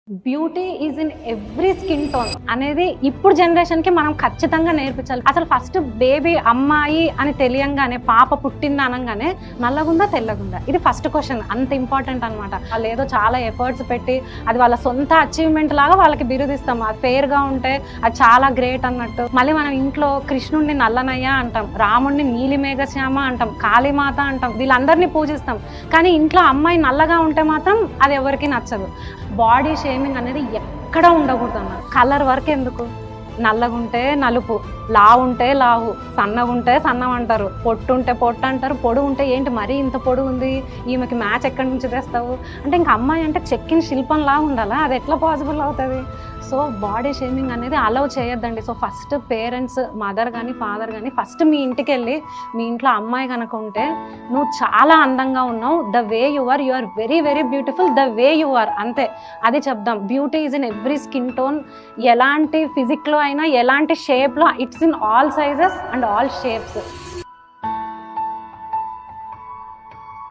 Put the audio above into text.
Beauty is in every skin tone అనేది ఇప్పుడు జనరేషన్కి మనం ఖచ్చితంగా నేర్పించాలి. అసలు ఫస్ట్ బేబీ అమ్మాయి అని తెలియంగానే, పాప పుట్టింది అనగానే నల్లగుందా తెల్లగుందా, ఇది ఫస్ట్ క్వశ్చన్. అంత ఇంపార్టెంట్ అనమాట. వాళ్ళు ఏదో చాలా ఎఫర్ట్స్ పెట్టి అది వాళ్ళ సొంత అచీవ్మెంట్ లాగా వాళ్ళకి బిరుదిస్తాం. అది ఫెయిర్గా ఉంటే అది చాలా గ్రేట్ అన్నట్టు. మళ్ళీ మనం ఇంట్లో కృష్ణుడిని నల్లనయ్య అంటాం, రాముడిని నీలిమేఘశ్యామ అంటాం, కాళీమాత అంటాం, వీళ్ళందరినీ పూజిస్తాం. కానీ ఇంట్లో అమ్మాయి నల్లగా ఉంటే మాత్రం అది ఎవరికి నచ్చదు. బాడీ షేమింగ్ అనేది ఎక్కడ ఉండకూడదు అన్న. కలర్ వర్క్ ఎందుకు? నల్లగుంటే నలుపు, లావు ఉంటే లావు, సన్నగుంటే సన్నం అంటారు, పొట్టు ఉంటే పొట్టు అంటారు, పొడుగు ఉంటే ఏంటి మరీ ఇంత పొడుగు ఉంది, ఈమెకి మ్యాచ్ ఎక్కడి నుంచి తెస్తావు అంటే, ఇంకా అమ్మాయి అంటే చెక్కిన శిల్పం లాగా ఉండాలా? అది ఎట్లా పాసిబుల్ అవుతుంది? సో బాడీ షేమింగ్ అనేది అలౌ చేయొద్దండి. సో ఫస్ట్ పేరెంట్స్, మదర్ కానీ ఫాదర్ కానీ ఫస్ట్ మీ ఇంటికి వెళ్ళి, మీ ఇంట్లో అమ్మాయి కనుక ఉంటే నువ్వు చాలా అందంగా ఉన్నావు, the way you are very very beautiful, the way you are, అంతే. అది చెప్దాం. Beauty is in every skin tone. ఎలాంటి ఫిజిక్లో అయినా, ఎలాంటి షేప్లో, it's in all sizes and all shapes.